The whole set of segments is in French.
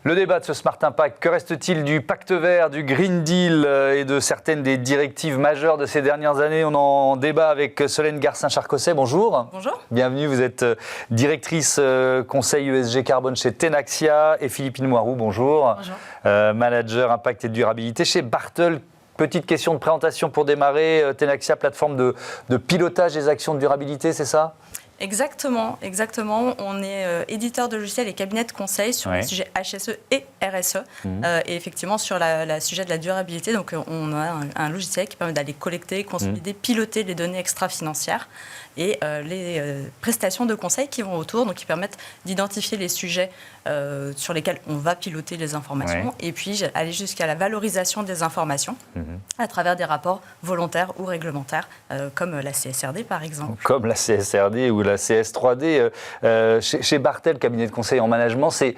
Le débat de ce Smart Impact, que reste-t-il du pacte vert, du Green Deal et de certaines des directives majeures de ces dernières années? On en débat avec Solène Garcin-Charcosset. Bonjour. Bonjour. Bienvenue, vous êtes directrice conseil ESG Carbone chez Tenaxia, et Philippine Moirou, bonjour. Bonjour. Manager impact et durabilité chez Bartol. Petite question de présentation pour démarrer. Tenaxia, plateforme de pilotage des actions de durabilité, c'est ça ? Exactement. On est éditeur de logiciels et cabinet de conseil sur les sujets HSE et RSE. Et effectivement, sur le sujet de la durabilité, donc on a un logiciel qui permet d'aller collecter, consolider, piloter les données extra-financières et les prestations de conseil qui vont autour, donc qui permettent d'identifier les sujets sur lesquels on va piloter les informations et puis aller jusqu'à la valorisation des informations à travers des rapports volontaires ou réglementaires, comme la CSRD par exemple. Comme la CSRD ou la CS3D. Chez Bartol, cabinet de conseil en management, c'est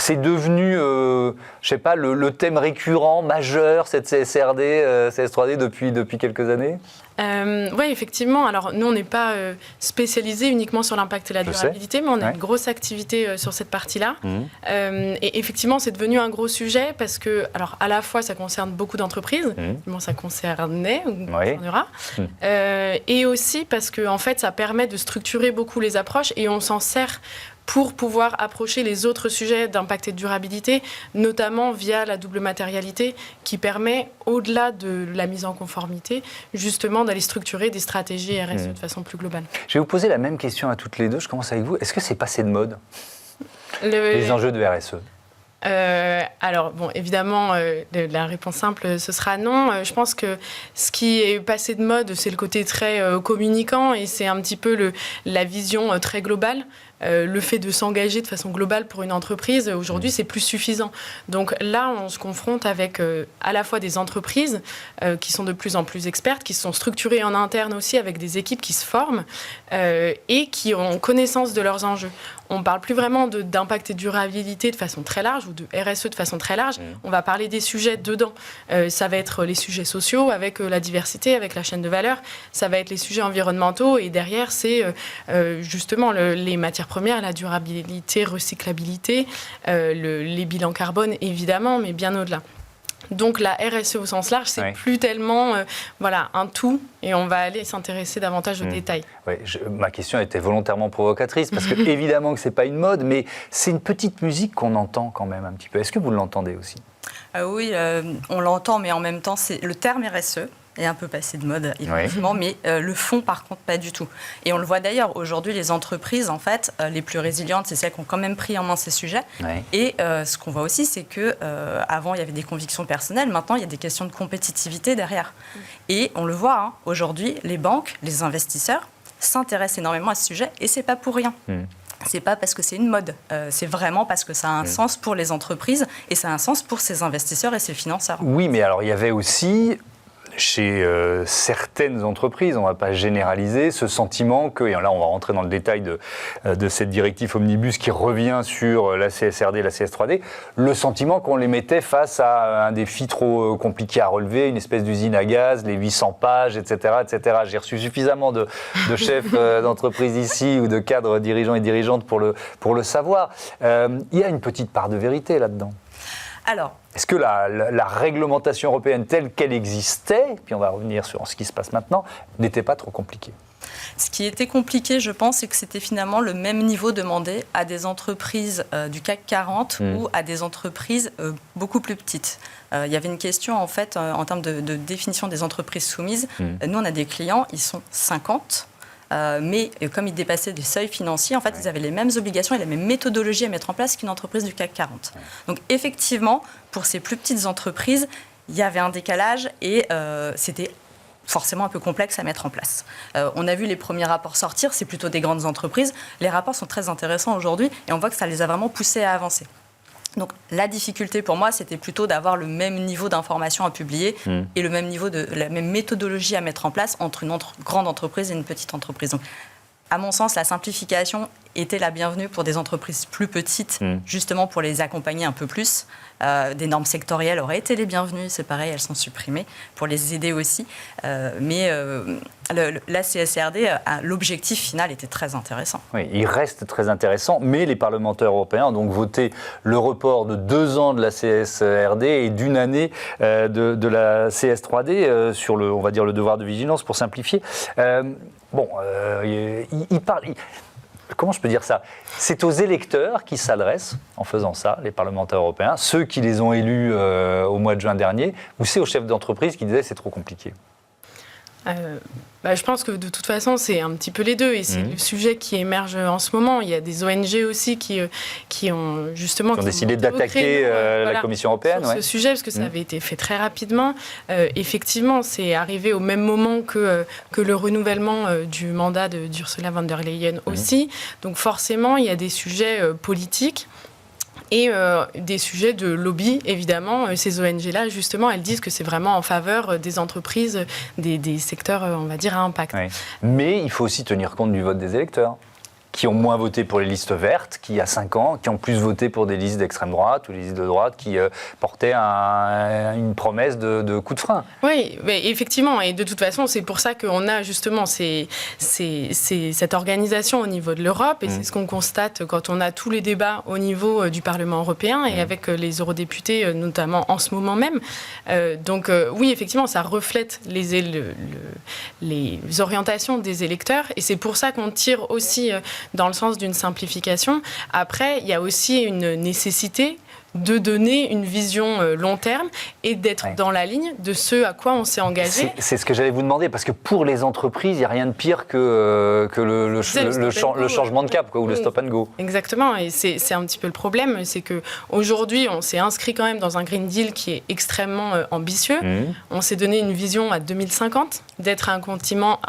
devenu, je sais pas, le thème récurrent, majeur, cette CSRD, CS3D depuis quelques années. Oui, effectivement. Alors, nous, on n'est pas spécialisé uniquement sur l'impact et la durabilité, mais on a une grosse activité sur cette partie-là. Et effectivement, c'est devenu un gros sujet parce que, alors, à la fois, ça concerne beaucoup d'entreprises, ça concernait ou concernera, et aussi parce que, en fait, ça permet de structurer beaucoup les approches et on s'en sert pour pouvoir approcher les autres sujets d'impact et de durabilité, notamment via la double matérialité qui permet, au-delà de la mise en conformité, justement d'aller structurer des stratégies RSE de façon plus globale. Je vais vous poser la même question à toutes les deux. Je commence avec vous. Est-ce que c'est passé de mode, les enjeux de RSE ? Alors, bon, évidemment, la réponse simple, ce sera non. Je pense que ce qui est passé de mode, c'est le côté très communicant et c'est un petit peu la vision très globale. Le fait de s'engager de façon globale pour une entreprise, aujourd'hui, c'est plus suffisant. Donc là, on se confronte avec à la fois des entreprises qui sont de plus en plus expertes, qui sont structurées en interne aussi avec des équipes qui se forment et qui ont connaissance de leurs enjeux. On ne parle plus vraiment d'impact et de durabilité de façon très large ou de RSE de façon très large. On va parler des sujets dedans. Ça va être les sujets sociaux avec la diversité, avec la chaîne de valeur. Ça va être les sujets environnementaux et derrière, c'est justement les matières premières, la durabilité, recyclabilité, les bilans carbone évidemment, mais bien au-delà. Donc la RSE au sens large, c'est plus tellement un tout et on va aller s'intéresser davantage aux détails. Ma question était volontairement provocatrice parce que évidemment que c'est pas une mode, mais c'est une petite musique qu'on entend quand même un petit peu. Est-ce que vous l'entendez aussi ? Oui, on l'entend, mais en même temps, c'est le terme RSE est un peu passé de mode, effectivement, mais le fond, par contre, pas du tout. Et on le voit d'ailleurs, aujourd'hui, les entreprises, en fait, les plus résilientes, c'est celles qui ont quand même pris en main ces sujets. Et ce qu'on voit aussi, c'est qu'avant, il y avait des convictions personnelles, maintenant, il y a des questions de compétitivité derrière. Et on le voit, aujourd'hui, les banques, les investisseurs s'intéressent énormément à ce sujet, et c'est pas pour rien. C'est pas parce que c'est une mode, c'est vraiment parce que ça a un sens pour les entreprises, et ça a un sens pour ces investisseurs et ces financeurs. Oui, mais alors, il y avait aussi chez certaines entreprises, on ne va pas généraliser, ce sentiment que, et là on va rentrer dans le détail de cette directive Omnibus qui revient sur la CSRD et la CS3D, le sentiment qu'on les mettait face à un défi trop compliqué à relever, une espèce d'usine à gaz, les 800 pages, etc. etc. J'ai reçu suffisamment de chefs d'entreprise ici ou de cadres dirigeants et dirigeantes pour le savoir. Il y a une petite part de vérité là-dedans. Alors, est-ce que la réglementation européenne telle qu'elle existait, puis on va revenir sur ce qui se passe maintenant, n'était pas trop compliquée ? Ce qui était compliqué, je pense, c'est que c'était finalement le même niveau demandé à des entreprises du CAC 40 ou à des entreprises beaucoup plus petites. Il y avait une question, en fait, en termes de définition des entreprises soumises. Nous, on a des clients, ils sont 50. Mais comme ils dépassaient des seuils financiers, en fait, ils avaient les mêmes obligations et la même méthodologie à mettre en place qu'une entreprise du CAC 40. Donc, effectivement, pour ces plus petites entreprises, il y avait un décalage et c'était forcément un peu complexe à mettre en place. On a vu les premiers rapports sortir, c'est plutôt des grandes entreprises. Les rapports sont très intéressants aujourd'hui et on voit que ça les a vraiment poussés à avancer. Donc la difficulté pour moi, c'était plutôt d'avoir le même niveau d'information à publier et le même niveau la même méthodologie à mettre en place entre une grande entreprise et une petite entreprise. Donc, à mon sens, la simplification était la bienvenue pour des entreprises plus petites, justement pour les accompagner un peu plus. Des normes sectorielles auraient été les bienvenues, c'est pareil, elles sont supprimées pour les aider aussi. Mais la CSRD, l'objectif final était très intéressant. Oui, il reste très intéressant, mais les parlementaires européens ont donc voté le report de 2 ans de la CSRD et d'1 année de la CS3D sur le, on va dire, le devoir de vigilance, pour simplifier. Il parle... Comment je peux dire ça ? C'est aux électeurs qui s'adressent en faisant ça, les parlementaires européens, ceux qui les ont élus au mois de juin dernier, ou c'est aux chefs d'entreprise qui disaient c'est trop compliqué ? Je pense que de toute façon, c'est un petit peu les deux. Et c'est le sujet qui émerge en ce moment. Il y a des ONG aussi qui ont justement... Qui ont décidé d'attaquer la Commission européenne. Sur ce sujet, parce que ça avait été fait très rapidement. Effectivement, c'est arrivé au même moment que le renouvellement du mandat d'Ursula von der Leyen aussi. Donc forcément, il y a des sujets politiques. Et des sujets de lobby, évidemment. Ces ONG-là, justement, elles disent que c'est vraiment en faveur des entreprises, des secteurs, on va dire, à impact. Oui. Mais il faut aussi tenir compte du vote des électeurs, qui ont moins voté pour les listes vertes qu'il y a 5 ans, qui ont plus voté pour des listes d'extrême droite ou des listes de droite qui portaient une promesse de coup de frein. Oui, mais effectivement. Et de toute façon, c'est pour ça qu'on a justement cette organisation au niveau de l'Europe. Et c'est ce qu'on constate quand on a tous les débats au niveau du Parlement européen et avec les eurodéputés, notamment en ce moment même. Donc oui, effectivement, ça reflète les orientations des électeurs. Et c'est pour ça qu'on tire aussi dans le sens d'une simplification. Après, il y a aussi une nécessité de donner une vision long terme et d'être dans la ligne de ce à quoi on s'est engagé. C'est ce que j'allais vous demander, parce que pour les entreprises, il n'y a rien de pire que le changement de cap, ou le stop and go. Exactement, et c'est un petit peu le problème, c'est qu'aujourd'hui, on s'est inscrit quand même dans un Green Deal qui est extrêmement ambitieux. On s'est donné une vision à 2050, d'être un continent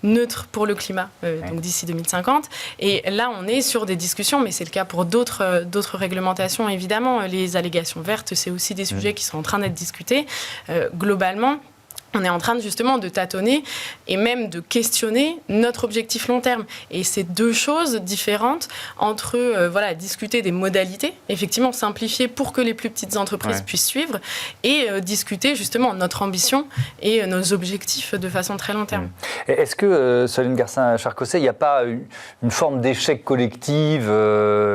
neutre pour le climat, donc d'ici 2050. Et là, on est sur des discussions, mais c'est le cas pour d'autres réglementations, évidemment. Les allégations vertes, c'est aussi des sujets qui sont en train d'être discutés. Globalement, on est en train justement de tâtonner et même de questionner notre objectif long terme. Et c'est 2 choses différentes entre discuter des modalités, effectivement simplifier pour que les plus petites entreprises puissent suivre, et discuter justement notre ambition et nos objectifs de façon très long terme. Est-ce que, Solène Garcin-Charcosset, il n'y a pas une forme d'échec collectif,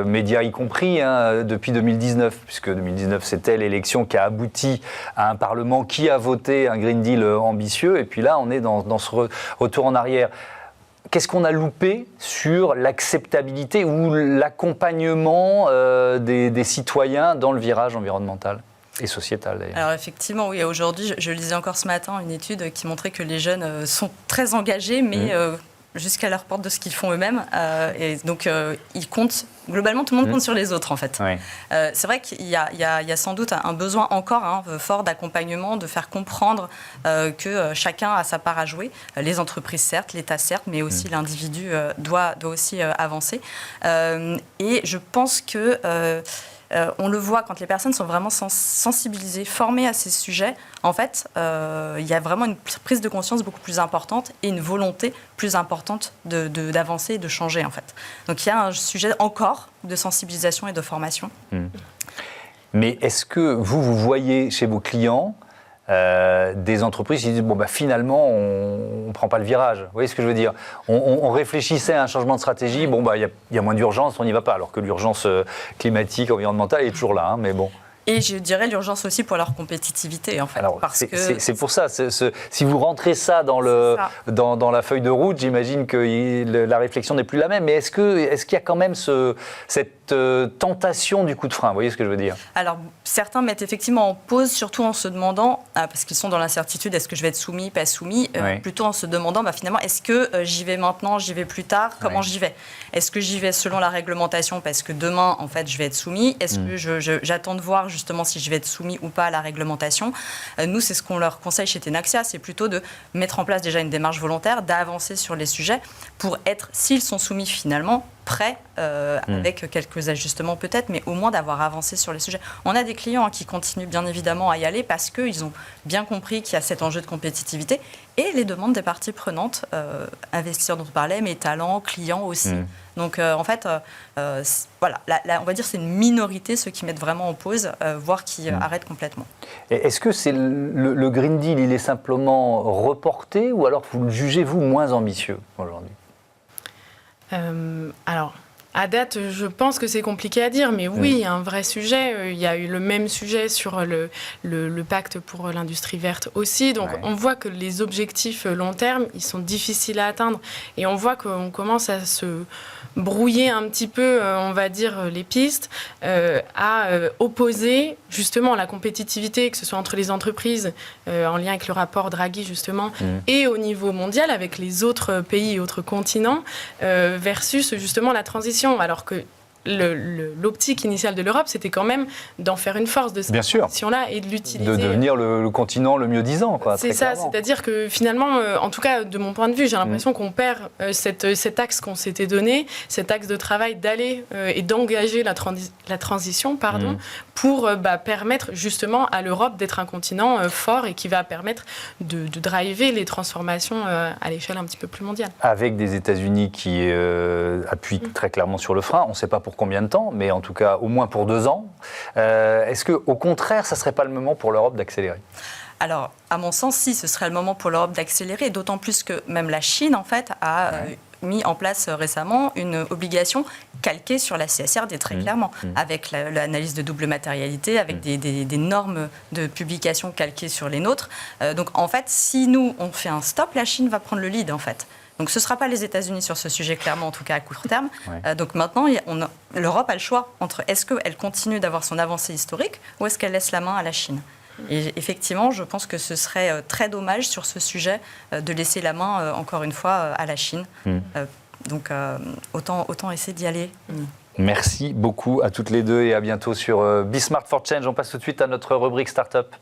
médias y compris, depuis 2019, puisque 2019 c'était l'élection qui a abouti à un Parlement qui a voté un Green Deal ambitieux, et puis là on est dans ce retour en arrière. Qu'est-ce qu'on a loupé sur l'acceptabilité ou l'accompagnement des citoyens dans le virage environnemental et sociétal d'ailleurs? Alors effectivement, oui, aujourd'hui, je lisais encore ce matin une étude qui montrait que les jeunes sont très engagés, mais jusqu'à leur porte de ce qu'ils font eux-mêmes. Et donc, ils comptent, globalement, tout le monde compte sur les autres, en fait. Oui. C'est vrai qu'il y a sans doute un besoin encore fort d'accompagnement, de faire comprendre que chacun a sa part à jouer. Les entreprises, certes, l'État, certes, mais aussi l'individu doit aussi avancer. Et je pense que... on le voit quand les personnes sont vraiment sensibilisées, formées à ces sujets. En fait, il y a vraiment une prise de conscience beaucoup plus importante et une volonté plus importante d'avancer et de changer, en fait. Donc, il y a un sujet encore de sensibilisation et de formation. Mais est-ce que vous voyez chez vos clients des entreprises qui disent finalement on ne prend pas le virage? Vous voyez ce que je veux dire? On réfléchissait à un changement de stratégie, il y a moins d'urgence, on n'y va pas, alors que l'urgence climatique, environnementale est toujours là, mais bon. Et je dirais l'urgence aussi pour leur compétitivité, en fait. Alors, c'est pour ça. Si vous rentrez ça dans la feuille de route, j'imagine que la réflexion n'est plus la même. Mais est-ce qu'il y a quand même cette tentation du coup de frein? Vous voyez ce que je veux dire? Alors, certains mettent effectivement en pause, surtout en se demandant, parce qu'ils sont dans l'incertitude, est-ce que je vais être soumis, pas soumis, plutôt en se demandant, finalement, est-ce que j'y vais maintenant, j'y vais plus tard, comment j'y vais? Est-ce que j'y vais selon la réglementation parce que demain, en fait, je vais être soumis? Est-ce que j'attends de voir justement si je vais être soumis ou pas à la réglementation? Nous, c'est ce qu'on leur conseille chez Tenaxia, c'est plutôt de mettre en place déjà une démarche volontaire, d'avancer sur les sujets pour être, s'ils sont soumis finalement, prêt, avec quelques ajustements peut-être, mais au moins d'avoir avancé sur les sujets. On a des clients qui continuent bien évidemment à y aller parce qu'ils ont bien compris qu'il y a cet enjeu de compétitivité et les demandes des parties prenantes, investisseurs dont on parlait, mais talents, clients aussi. Donc en fait, voilà, on va dire c'est une minorité ceux qui mettent vraiment en pause, voire qui arrêtent complètement. Est-ce que c'est le Green Deal, il est simplement reporté ou alors vous le jugez, vous, moins ambitieux aujourd'hui ? Alors, à date, je pense que c'est compliqué à dire, mais oui, il y a un vrai sujet. Il y a eu le même sujet sur le pacte pour l'industrie verte aussi. Donc, on voit que les objectifs long terme, ils sont difficiles à atteindre. Et on voit qu'on commence à se brouiller un petit peu, on va dire, les pistes, à opposer justement la compétitivité, que ce soit entre les entreprises, en lien avec le rapport Draghi justement, et au niveau mondial avec les autres pays et autres continents, versus justement la transition, alors que l'optique initiale de l'Europe, c'était quand même d'en faire une force de cette transition-là et de l'utiliser. De devenir le continent le mieux disant, quoi. C'est ça, c'est-à-dire que finalement, en tout cas de mon point de vue, j'ai l'impression qu'on perd cet axe qu'on s'était donné, cet axe de travail d'aller et d'engager la transition, pour permettre justement à l'Europe d'être un continent fort et qui va permettre de driver les transformations à l'échelle un petit peu plus mondiale. Avec des États-Unis qui appuient très clairement sur le frein, on ne sait pas pour combien de temps, mais en tout cas au moins pour 2 ans. Est-ce qu'au contraire, ça ne serait pas le moment pour l'Europe d'accélérer ? Alors, à mon sens, si, ce serait le moment pour l'Europe d'accélérer, d'autant plus que même la Chine, en fait, a mis en place récemment une obligation calquée sur la CSRD, très clairement, avec l'analyse de double matérialité, avec des normes de publication calquées sur les nôtres. Donc, en fait, si nous, on fait un stop, la Chine va prendre le lead, en fait. Donc ce ne sera pas les États-Unis sur ce sujet, clairement, en tout cas à court terme. Donc maintenant, l'Europe a le choix entre est-ce qu'elle continue d'avoir son avancée historique ou est-ce qu'elle laisse la main à la Chine. Et effectivement, je pense que ce serait très dommage sur ce sujet de laisser la main, encore une fois, à la Chine. Donc autant essayer d'y aller. Merci beaucoup à toutes les deux et à bientôt sur Be Smart for Change. On passe tout de suite à notre rubrique Startup.